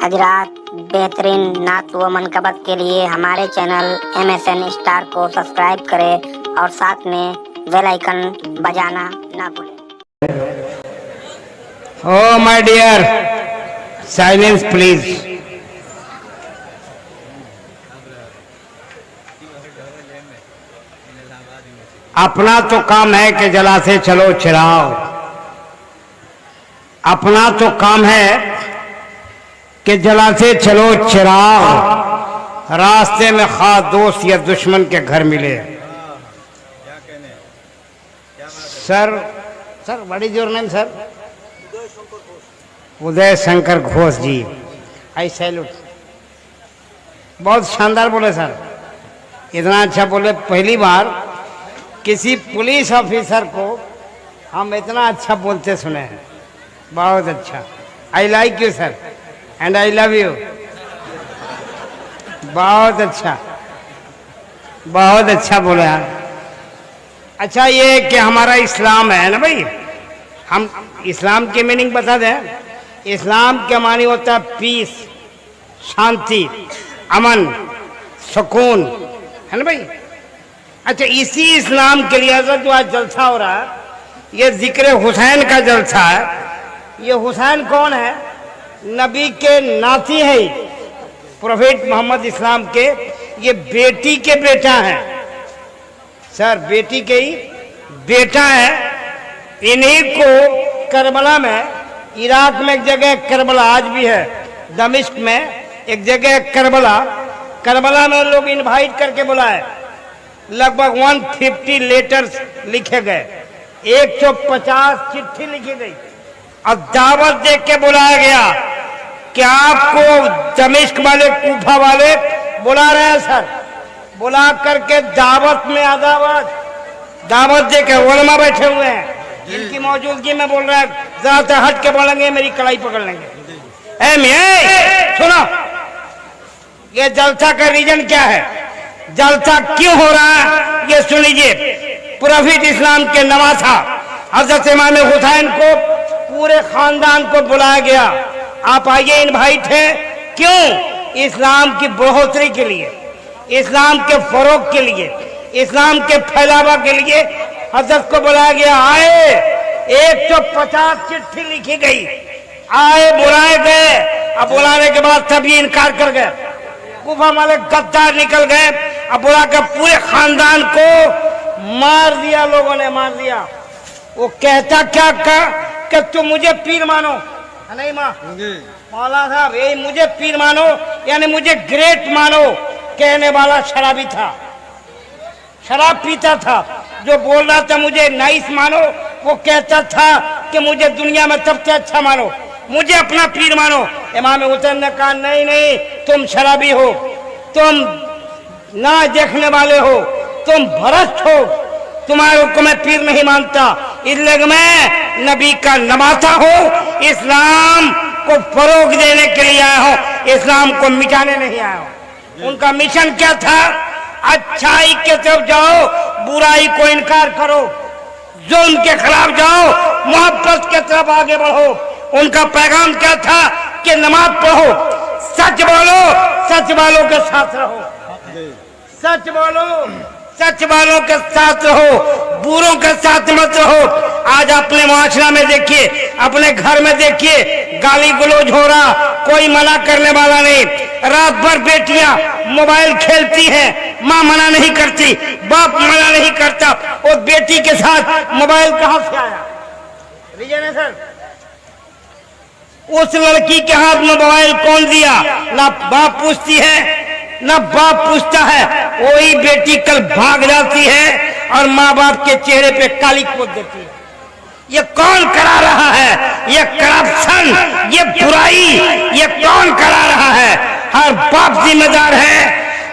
हजरात, बेहतरीन नात व मनकबत के लिए हमारे चैनल MSN स्टार को सब्सक्राइब करें और साथ में बेल आइकन बजाना ना भूलें। Oh my dear, silence please. अपना तो काम है कि जलासे चलो चिराग, अपना तो काम है कि जलासे चलो चिराग, रास्ते में खास दोस्त या दुश्मन के घर मिले। Sir what is your name sir? Uday Shankar Ghosh ji, I salute. बहुत शानदार बोले सर, इतना अच्छा बोले। पहली बार किसी पुलिस ऑफिसर को हम इतना अच्छा बोलते सुने हैं, बहुत अच्छा। I like you sir and I love you. बहुत अच्छा, बहुत अच्छा बोले हैं। अच्छा, ये कि हमारा इस्लाम है ना भाई, हम इस्लाम की मीनिंग बता दें। इस्लाम के मानी होता है पीस, शांति, अमन, सुकून, है ना भाई। अच्छा, इसी इस्लाम के लिए जो आज जलसा हो रहा है, ये जिक्र हुसैन का जलसा है। ये हुसैन कौन है? नबी के नाती है, प्रोफेट मोहम्मद इस्लाम के ये बेटी के बेटा है सर, बेटी के ही बेटा है। इन्हीं को करबला में, इराक में एक जगह करबला आज भी है, दमिश्क में एक जगह करबला, करबला में लोग इनवाइट करके बुलाए। लगभग 150 लेटर्स लिखे गए, 150 चिट्ठी लिखी गई और दावत दे के बुलाया गया कि आपको दमिश्क वाले, कूफा वाले बुला रहे हैं सर। बुला करके दावत में दावत दे के उलमा बैठे हुए हैं, इनकी मौजूदगी में बोल रहा है, जरा से हट के बोलेंगे मेरी कलाई पकड़ लेंगे। सुनो, ये जलसा का रीजन क्या है, जलसा क्यों हो रहा है, ये सुन लीजिए। प्रोफेट इस्लाम के नवासा हजरत इमाम हुसैन को पूरे खानदान को बुलाया गया। आप आइए, इनवाइट है। क्यों? इस्लाम की बढ़ोतरी के लिए, इस्लाम के फरोग के लिए, इस्लाम के फैलावा के लिए हजरत को बुलाया गया। आए, 150 चिट्ठी लिखी गई, आए, बुलाए गए। अब बुलाने के बाद सभी इनकार कर गए, कूफा वाले गद्दार निकल गए। अब बुला कर पूरे खानदान को मार दिया, लोगों ने मार दिया। वो कहता क्या कि तुम मुझे पीर मानो, नहीं माँ मौला साहब, यही मुझे पीर मानो यानी मुझे ग्रेट मानो। कहने वाला शराबी था, शराब पीता था। जो बोल रहा था मुझे नाइस मानो, वो कहता था कि मुझे दुनिया में सबसे अच्छा मानो, मुझे अपना पीर मानो। इमाम हुसैन ने कहा नहीं, तुम शराबी हो, तुम ना देखने वाले हो, तुम भ्रष्ट हो, तुम्हारे को मैं पीर नहीं मानता, इसलिए मैं नबी का नवासा हूँ, इस्लाम को फरोग देने के लिए आया हूँ, इस्लाम को मिटाने नहीं आया हूँ। उनका मिशन क्या था? अच्छाई के तरफ जाओ, बुराई को इनकार करो, जुल्म के खिलाफ जाओ, मोहब्बत के तरफ आगे बढ़ो। उनका पैगाम क्या था कि नमाज पढ़ो, सच बोलो, सच वालों के साथ रहो, सच बोलो, सच वालों के साथ रहो, बुरों के साथ मत रहो। आज अपने माशरा में देखिए, अपने घर में देखिए, गाली गलौज हो रहा, कोई मना करने वाला नहीं। रात भर बेटियां मोबाइल खेलती हैं, माँ मना नहीं करती, बाप मना नहीं करता, और बेटी के साथ मोबाइल कहां से आया? रीजन है सर, उस लड़की के हाथ में मोबाइल कौन दिया? ना बाप पूछती है, ना बाप पूछता है। वही बेटी कल भाग जाती है और माँ बाप के चेहरे पे काली पोत देती है। ये कौन करा रहा है? ये करप्शन, ये बुराई, ये कौन करा रहा है? हर बाप जिम्मेदार है,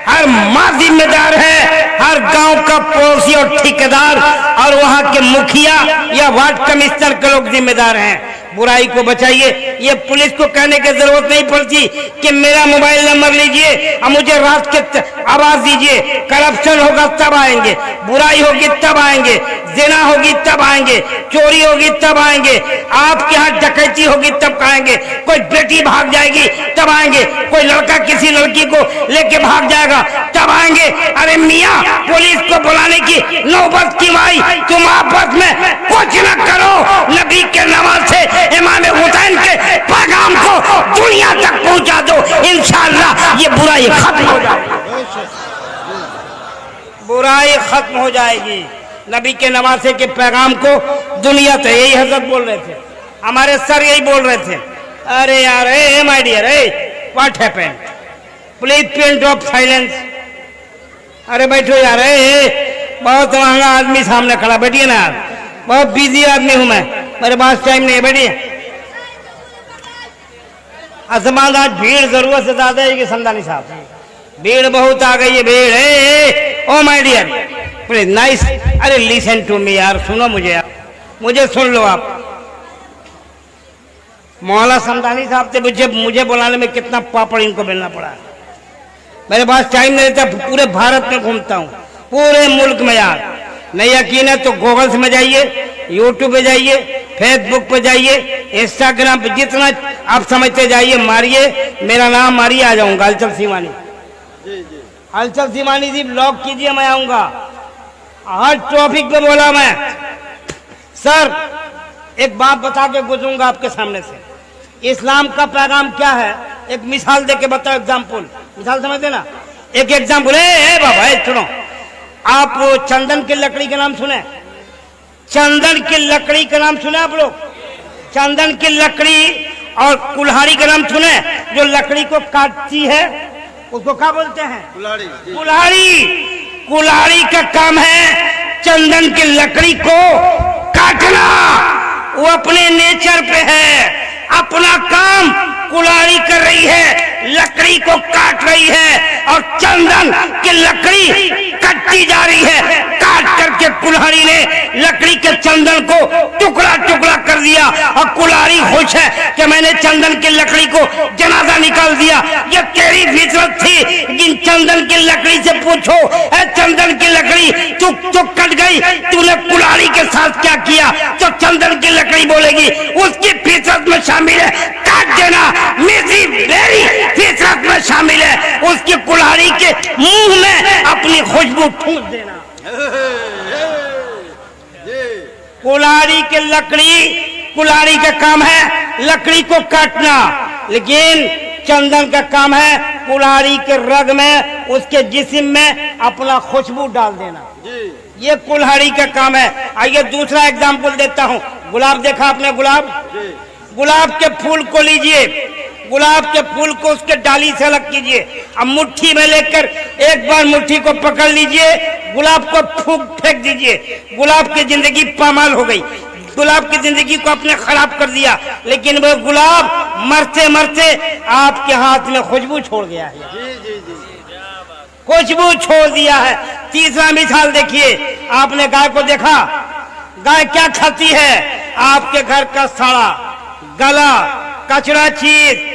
हर माँ जिम्मेदार है, हर गांव का पड़ोसी और ठेकेदार और वहां के मुखिया या वार्ड कमिश्नर के लोग जिम्मेदार हैं। बुराई को बचाइए। ये पुलिस को कहने की जरूरत नहीं पड़ती कि मेरा मोबाइल नंबर लीजिए और मुझे रात के आवाज दीजिए। करप्शन होगा तब आएंगे, बुराई होगी तब आएंगे, जिना होगी तब आएंगे, चोरी होगी तब आएंगे, आपके यहाँ डकैती होगी तब आएंगे, कोई बेटी भाग जाएगी तब आएंगे, कोई लड़का किसी लड़की को लेके भाग जाएगा तब आएंगे। अरे मियाँ, पुलिस को बुलाने की नौबत क्यों आई? तुम आपस में कुछ न करो, नबी के नवाज से इमाम हुसैन के पैगाम को दुनिया तक पहुंचा दो, इंशाअल्लाह ये बुराई खत्म हो जाएगी, बुराई खत्म हो जाएगी। नबी के नवासे के पैगाम को दुनिया तक, यही हजरत बोल रहे थे, हमारे सर यही बोल रहे थे। अरे यार, ए माय डियर, ए what happened, please print of silence. अरे बैठो यार, बहुत महंगा आदमी सामने खड़ा, बैठिए ना यार, बहुत बिजी आदमी हूं मैं, मेरे पास टाइम नहीं है, बैठिए। असमान आज भीड़ जरूरत से ज्यादा है कि समझानी साहब, भीड़ बहुत आ गई है, भीड़ है। Oh my dear, please nice, अरे लिसन टू मी यार, सुनो मुझे यार, मुझे सुन लो आप। मौला समदानी साहब से मुझे बुलाने में कितना पापड़ इनको बेलना पड़ा है। मेरे पास टाइम नहीं रहता, पूरे भारत में घूमता हूँ, पूरे मुल्क में यार। नहीं यकीन है तो गूगल में जाइए, यूट्यूब पे जाइए, फेसबुक पे जाइए, इंस्टाग्राम पे, जितना आप समझते जाइए, मारिए, मेरा नाम मारिए, आ जाऊंगा। हलचल सीमानी, हलचल सीमानी जी ब्लॉग कीजिए, मैं आऊंगा। हर टॉपिक पे बोला मैं। सर एक बात बता के गुजरूंगा आपके सामने से, इस्लाम का पैगाम क्या है, एक मिसाल दे के बताओ, एग्जाम्पल, मिसाल समझते ना, एक एग्जाम्पल है बाबा, सुनो। आप चंदन की लकड़ी का नाम सुने? चंदन की लकड़ी का नाम सुने आप लोग? चंदन की लकड़ी और कुल्हाड़ी का नाम सुने? जो लकड़ी को काटती है उसको क्या बोलते हैं? कुल्हाड़ी। कुल्हाड़ी, कुल्हाड़ी का काम है चंदन की लकड़ी को काटना, वो अपने नेचर पे है, अपना काम कुल्हाड़ी कर रही है, लकड़ी को काट रही है, और चंदन की लकड़ी कटती जा रही है। काट करके कुल्हाड़ी ने लकड़ी के चंदन को टुकड़ा टुकड़ा कर दिया, और कुल्हाड़ी खुश है कि मैंने चंदन की लकड़ी को जनाजा निकाल दिया। ये तेरी फितरत थी, लेकिन चंदन की लकड़ी से पूछो, चंदन की लकड़ी तू कट गई, तूने कुल्हाड़ी के साथ क्या किया? तो चंदन की लकड़ी बोलेगी उसकी फितरत में शामिल है काट देना, मेरी मेरी फितरत में शामिल है उसकी कुल्हाड़ी के मुंह में अपनी खुशबू फूंक देना। कुल्हाड़ी की लकड़ी, कुल्हाड़ी का काम है लकड़ी को काटना, लेकिन चंदन का काम है कुल्हाड़ी के रग में, उसके जिस्म में अपना खुशबू डाल देना। ये कुल्हाड़ी का काम है। आइए दूसरा एग्जाम्पल देता हूँ। गुलाब देखा आपने? गुलाब, गुलाब के फूल को लीजिए, गुलाब के फूल को उसके डाली से अलग कीजिए, अब मुट्ठी में लेकर एक बार मुट्ठी को पकड़ लीजिए, गुलाब को फेंक दीजिए, गुलाब की जिंदगी पामाल हो गई, गुलाब की जिंदगी को आपने खराब कर दिया, लेकिन वो गुलाब मरते मरते आपके हाथ में खुशबू छोड़ गया है, खुशबू छोड़ दिया है। तीसरा मिसाल देखिए, आपने गाय को देखा? गाय क्या खाती है? आपके घर का सड़ा गला कचरा चीज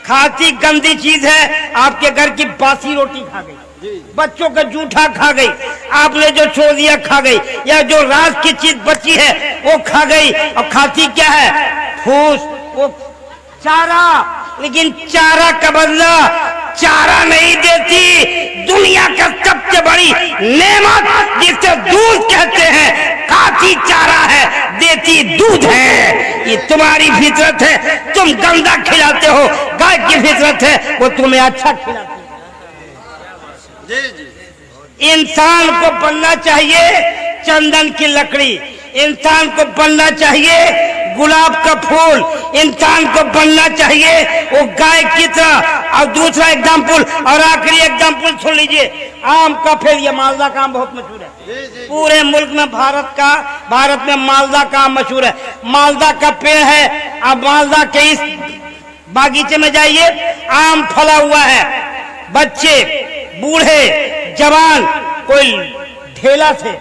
खाती, गंदी चीज है, आपके घर की बासी रोटी खा गई, बच्चों का जूठा खा गई, आपने जो छोड़ दिया खा गई, या जो रात की चीज बची है वो खा गई। और खाती क्या है? फूस, वो चारा, लेकिन चारा का बदला चारा नहीं देती दुनिया का सबसे बड़ी नेमत जिसे दूध कहते हैं, खाती चारा है, देती दूध है। ये तुम्हारी फितरत है, तुम गंदा खिलाते हो, गाय की फितरत है वो तुम्हें अच्छा खिलाती है। इंसान को बनना चाहिए चंदन की लकड़ी, इंसान को बनना चाहिए गुलाब का फूल, इंसान को बनना चाहिए वो गाय की तरह। और दूसरा एग्जाम्पल और आखिरी एग्जाम्पल सुन लीजिए, आम का पेड़, ये मालदा का आम बहुत मशहूर है पूरे मुल्क में, भारत में मालदा का आम मशहूर है। मालदा का पेड़ है, अब मालदा के इस बागीचे में जाइए, आम फला हुआ है, बच्चे बूढ़े जवान, कोई ढेला थे,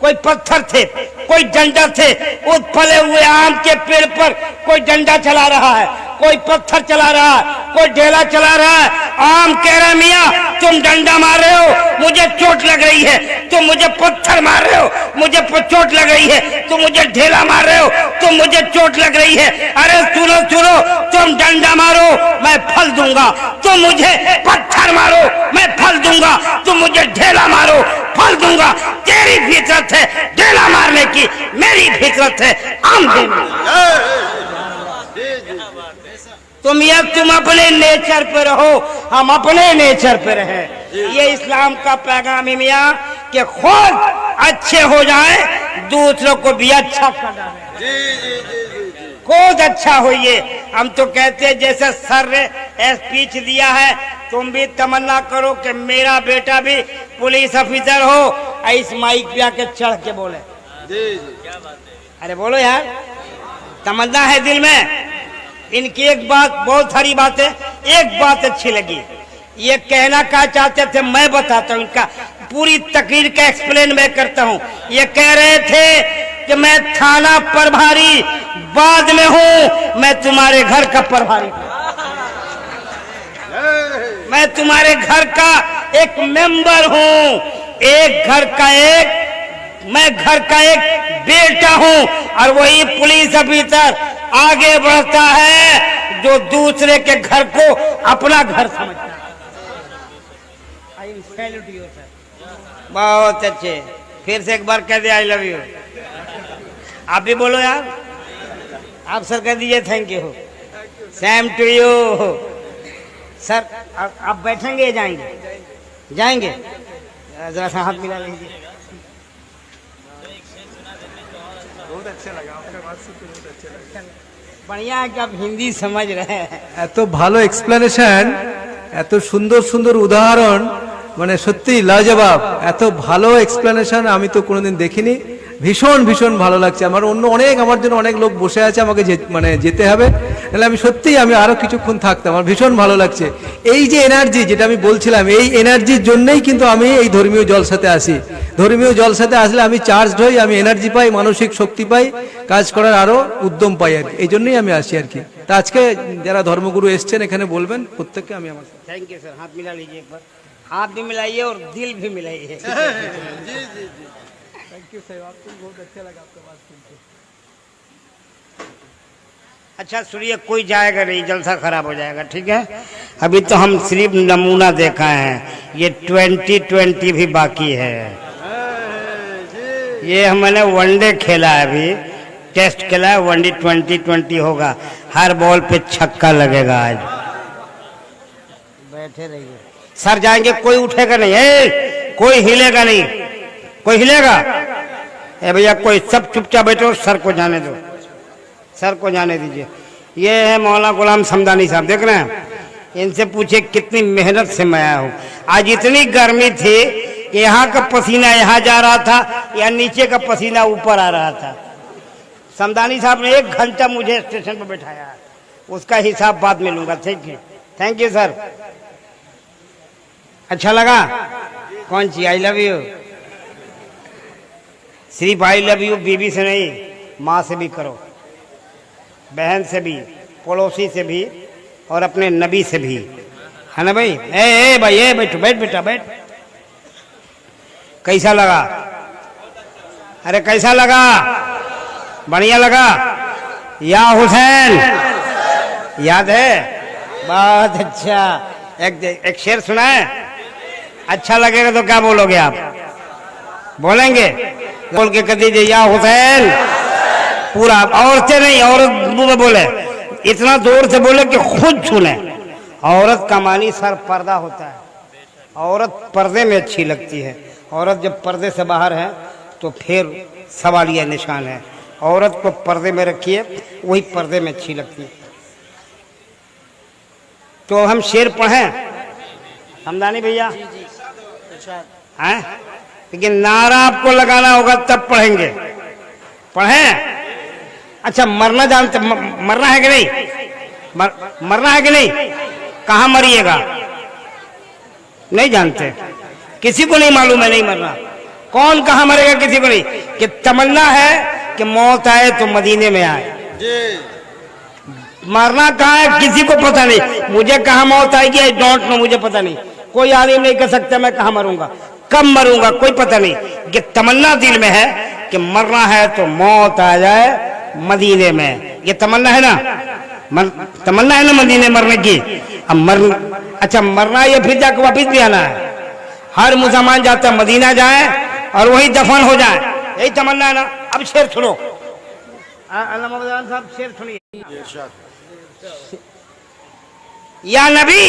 कोई पत्थर थे, कोई डंडा थे, उस फले हुए आम के पेड़ पर कोई डंडा चला रहा है, कोई पत्थर चला रहा है, कोई ढेला चला रहा है। आम कह रहा मियाँ तुम डंडा मार रहे हो, मुझे चोट लग रही है। तुम मुझे पत्थर मार रहे हो, मुझे चोट लग रही है। तुम मुझे ढेला मार रहे हो, तुम मुझे चोट लग रही है। अरे सुनो सुनो, तुम डंडा मारो मैं फल दूंगा, तुम मुझे पत्थर मारो मैं फल दूंगा, तुम मुझे ढेला मारो फल दूंगा। तेरी फितरत है ढेला मारने की, मेरी फितरत है आम देने की। तुम अपने नेचर पे रहो, हम अपने नेचर पे रहे। ये इस्लाम का पैगाम है मियाँ कि खुद अच्छे हो जाए, दूसरों को भी अच्छा कर डाले। खुद अच्छा होइए। हम तो कहते हैं जैसे सर ने स्पीच दिया है, तुम भी तमन्ना करो कि मेरा बेटा भी पुलिस ऑफिसर हो। इस माइक पे आके चढ़ के बोले अरे बोलो यार, तमन्ना है दिल में। इनकी एक बात, बहुत सारी बातें, एक बात अच्छी लगी। ये कहना क्या चाहते थे मैं बताता हूँ, इनका पूरी तकरीर का एक्सप्लेन मैं करता हूँ। ये कह रहे थे कि मैं थाना प्रभारी बाद में हूँ, मैं तुम्हारे घर का प्रभारी हूँ, मैं तुम्हारे घर का एक मेंबर हूँ, एक घर का एक, मैं घर का एक बेटा हूँ। और वही पुलिस ऑफिसर आगे बढ़ता है जो दूसरे के घर को अपना घर समझता है। बहुत अच्छे, फिर से एक बार कह दे आई लव यू। आप भी बोलो यार, आप सर कह दीजिए thank you, same to you. Sir आप बैठेंगे या जाएंगे? जाएंगे, जरा सा हाथ मिला लीजिए। बहुत अच्छा लगा आपका बात सुन के, बहुत अच्छा लगा। बढ़िया है कि आप हिंदी समझ रहे हैं। এত ভালো এক্সপ্লেনেশন, এত সুন্দর সুন্দর উদাহরণ, মানে সত্যি লাজবাব। এত ভালো এক্সপ্লেনেশন আমি তো কোনোদিন দেখিনি। ভীষণ ভীষণ ভালো লাগছে আমার। অন্য অনেক, আমার জন্য অনেক লোক বসে আছে, আমাকে মানে যেতে হবে, নাহলে আমি সত্যিই আমি আরো কিছুক্ষণ থাকতাম। আমার ভীষণ ভালো লাগছে এই যে এনার্জি, যেটা আমি বলছিলাম, এই এনার্জির জন্যই কিন্তু আমি এই ধর্মীয় জলসাতে আসি। ধর্মীয় জলসাতে আসলে আমি চার্জড হই, আমি এনার্জি পাই, মানসিক শক্তি পাই, কাজ করার আরো উদ্যম পাই আর কি। এই জন্যই আমি আসি আর কি। তা আজকে যারা ধর্মগুরু এসছেন এখানে বলবেন, প্রত্যেককে আমি আমার थैंक यू सर। हाथ मिला लीजिए एक बार, हाथ भी मिलाइए और दिल भी मिलाइए। जी जी जी, थैंक यू सर, आपको बहुत अच्छा लगा आपका बात सुन के। अच्छा सुनिए, कोई जाएगा नहीं, जलसा खराब हो जाएगा, ठीक है। अभी तो हम सिर्फ नमूना देखा है, ये 2020 भी बाकी है। ये हमने वनडे खेला है, अभी टेस्ट खेला है, वनडे 2020 होगा, हर बॉल पे छक्का लगेगा। आज बैठे रहिए, सर जाएंगे, कोई उठेगा नहीं, कोई हिलेगा नहीं, कोई हिलेगा? ए भैया कोई, सब चुपचाप बैठो, सर को जाने दो, सर को जाने दीजिए। ये है मौलाना गुलाम समदानी साहब, देख रहे हैं, इनसे पूछे कितनी मेहनत से मैं आया हूँ। आज इतनी गर्मी थी कि यहाँ का पसीना यहाँ जा रहा था, या नीचे का पसीना ऊपर आ रहा था। समदानी साहब ने 1 घंटा मुझे स्टेशन पर बैठाया है, उसका हिसाब बाद में लूंगा। Thank you sir. अच्छा लगा? कौन सी आई लव यू? सिर्फ आई लव यू बीवी से नहीं, माँ से भी करो, बहन से भी, पड़ोसी से भी, और अपने नबी से भी, है ना भाई? ए भाई, ए बैठो, बैठ बेटा बैठ। कैसा लगा? अरे कैसा लगा? बढ़िया लगा? या हुसैन याद है? बहुत अच्छा। एक शेर सुना है, अच्छा लगेगा तो क्या बोलोगे आप? बोलेंगे? बोल के कह दीजिए या हुसैन पूरा। औरतें नहीं, औरत मुंह में बोले, इतना जोर से बोले कि खुद सुने। औरत का मानी सर पर्दा होता है, औरत पर्दे में अच्छी लगती है। औरत जब पर्दे से बाहर है तो फिर सवालिया निशान है। औरत को पर्दे में रखिए, वही पर्दे में अच्छी लगती है। तो हम शेर पढ़ें हमदानी भैया? हैं? लेकिन नारा आपको लगाना होगा तब पढ़ेंगे। पढ़ें? अच्छा, मरना जानते, मरना है कि नहीं? मरना है कि नहीं? कहाँ मरिएगा? नहीं जानते, किसी को नहीं मालूम है नहीं मरना। कौन कहाँ मरेगा किसी को नहीं। कि तमन्ना है कि मौत आए तो मदीने में आए, मरना कहाँ है किसी को पता नहीं। मुझे कहाँ मौत आएगी आई डोंट नो, मुझे पता नहीं। कोई आदमी नहीं कह सकता मैं कहाँ मरूंगा, कब मरूंगा, कोई पता नहीं। ये तमन्ना दिल में है कि मरना है तो मौत आ जाए मदीने में। ये तमन्ना है ना, तमन्ना है ना मदीने मरने की। अब अच्छा मरना ये फिर जाकर वापिस भी आना है। हर मुसलमान जाता है मदीना जाए और वही दफन हो जाए, यही तमन्ना है ना। अब शेर सुनो, अल्लाह साहब शेर सुनिए। या नबी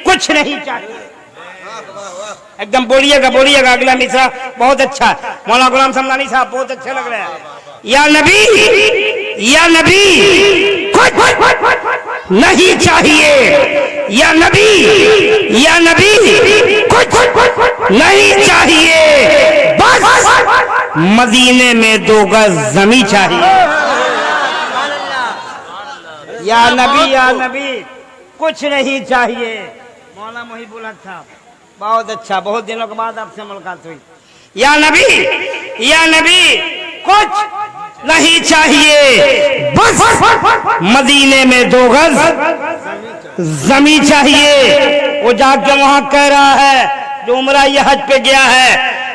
कुछ नहीं चाहिए। एकदम बोलिएगा बोलिएगा, अगला मिसरा बहुत अच्छा है। मौलाना गुलाम समदानी साहब बहुत अच्छे लग रहे हैं। या नबी कुछ नहीं चाहिए। या नबी कुछ नहीं चाहिए, बस मदीने में 2 गज जमी चाहिए। या नबी कुछ नहीं चाहिए। मौलाना मुहिबुल हक साहब बहुत अच्छा, बहुत दिनों के बाद आपसे मुलाकात हुई। या नबी कुछ नहीं चाहिए, बस मदीने में 2 गज जमी चाहिए। वो जाके वहां कह रहा है जो उमरा ये हज पे गया है,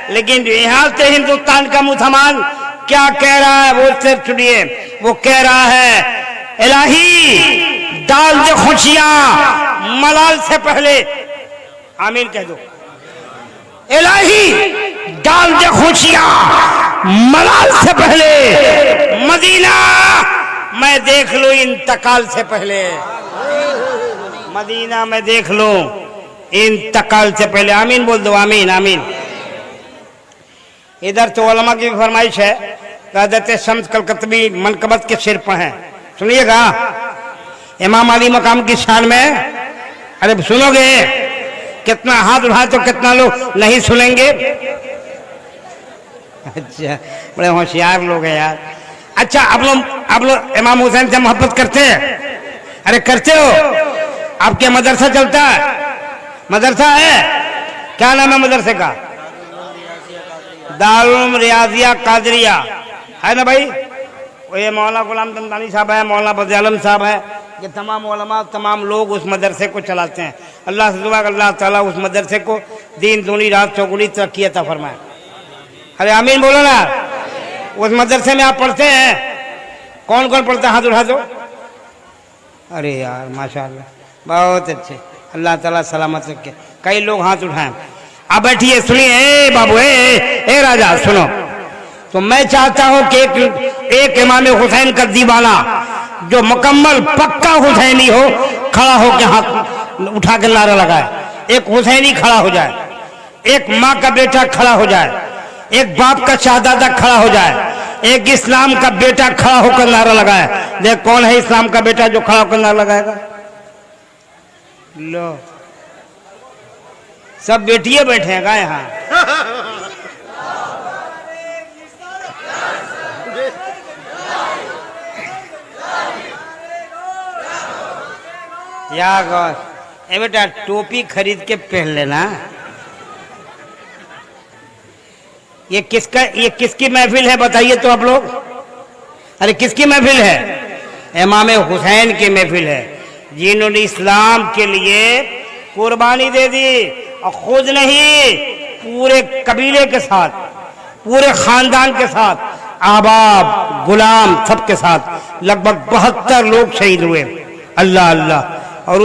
लेकिन यहाँ से हिंदुस्तान का मुसलमान क्या कह रहा है वो सिर्फ सुनिए। वो कह रहा है इलाही डाल दे खुशियां मलाल से पहले, आमीन कह दो। इलाही डाल दे खुशियां मलाल से पहले, मदीना मैं देख लूं इंतकाल से पहले। मदीना मैं देख लूं इंतकाल से पहले। आमीन बोल दो, आमीन आमीन। इधर तो उलमा की फरमाइश है, हज़रत शम्स कलकत्तवी मनकबत के सिर पर हैं, सुनिएगा। इमाम अली मकाम की शान में, अरे सुनोगे कितना हाथ उठाए तो कितना लोग नहीं सुनेंगे। अच्छा बड़े होशियार लोग हैं यार। अच्छा आप लोग इमाम हुसैन से मोहब्बत करते हैं? अरे करते हो? आपके मदरसा चलता है? मदरसा है, क्या नाम है मदरसे का? दारुल रियाजिया कादरिया है ना भाई। वो ये मौलाना गुलाम समदानी साहब है, मौलाना फजल आलम साहब है, ये तमाम उलमा तमाम लोग उस मदरसे को चलाते हैं। अल्लाह से दुआ अल्लाह ताला उस मदरसे को दिन दूनी रात चौगुनी तरक्की अता फरमाए। अरे आमीन बोलो ना। उस मदरसे में आप पढ़ते हैं? कौन कौन पढ़ता है? हाथ उठा दो। अरे यार माशाअल्लाह बहुत अच्छे, अल्लाह ताला सलामत रखे। कई लोग हाथ उठाएं। आप बैठिए सुनिए। ए बाबू ए राजा सुनो। तो मैं चाहता हूं कि एक इमाम हुसैन का दीवाना जो मुकम्मल पक्का हुसैनी हो, खड़ा हो के हाथ उठा के नारा लगाए। एक हुसैनी खड़ा हो जाए, एक माँ का बेटा खड़ा हो जाए, एक बाप का शहजादा खड़ा हो जाए, एक इस्लाम का बेटा खड़ा होकर नारा लगाए। देख कौन है इस्लाम का बेटा जो खड़ा होकर नारा लगाएगा? लो सब बेटिए बैठे हैं का यहाँ। या गौर ए बेटा टोपी खरीद के पहन लेना। ये किसकी महफिल है बताइए तो आप लोग? अरे किसकी महफिल है? इमाम हुसैन की महफिल है, जिन्होंने इस्लाम के लिए कुर्बानी दे दी। और खुद नहीं, पूरे कबीले के साथ, पूरे खानदान के साथ, अहबाब गुलाम सबके साथ लगभग 72 लोग शहीद हुए। अल्लाह अल्लाह। और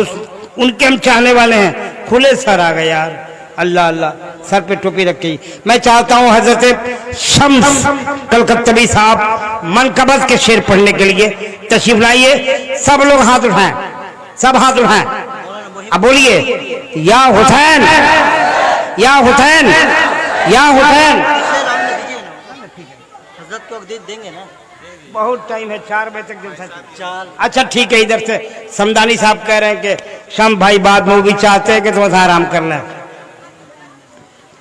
उनके हम चाहने वाले हैं। खुले सर आ गए यार, अल्लाह अल्लाह, सर पे टोपी रखी। मैं चाहता हूं हजरत शम्स कलकत्तवी साहब मनकबत के शेर पढ़ने के लिए तशरीफ लाइए। सब लोग हाथ उठाएं, सब हाथ उठाएं। अब बोलिए या हुसैन, या हुसैन, या हुसैन। हजरत को देंगे ना, बहुत टाइम है, 4 बजे तक जलसा। अच्छा ठीक है। इधर से समदानी साहब कह रहे हैं कि शम भाई बाद में वो भी चाहते हैं कि थोड़ा आराम कर लें।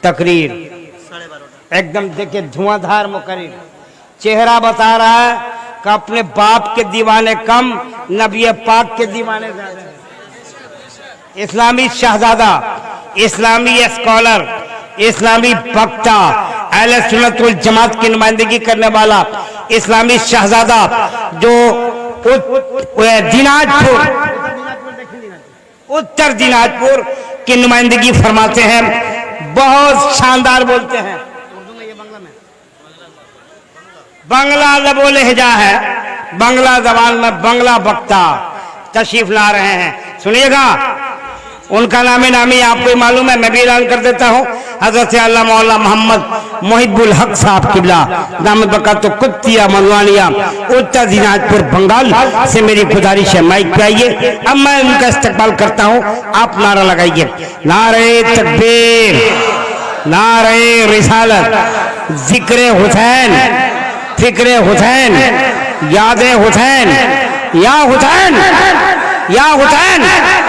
तकरीर 12:30 एकदम देखिए धुआंधार मुकर्रिर, चेहरा बता रहा है कि अपने बाप के दीवाने कम, नबी पाक के दीवाने ज्यादा। इस्लामी शहजादा, इस्लामी स्कॉलर, इस्लामी वक्ता, अहले सुन्नत वल जमात की नुमाइंदगी करने वाला, इस्लामी शहजादा जो दिनाजपुर, उत्तर दिनाजपुर की नुमाइंदगी फरमाते हैं, बहुत शानदार बोलते हैं। बांग्ला जबो लहजा है, बांग्ला जबान में बांग्ला वक्ता तशरीफ ला रहे हैं, सुनिएगा। उनका नामी नामी आपको मालूम है, मैं भी ऐलान कर देता हूँ। हजरत अल्लाह मौला मोहम्मद मोहिब्बुल हक साहब किबला दामद बरकातुहू कुत्तिया मनवानिया, उत्तर दिनाजपुर बंगाल से मेरी गुजारिश है, माइक पे आइए। अब मैं उनका इस्तकबाल करता हूँ, आप नारा लगाइए, नारे तकबीर, नारे रिसालत, जिक्र हुसैन, फिक्र हुसैन, याद हुसैन, या हुसैन, या हुसैन।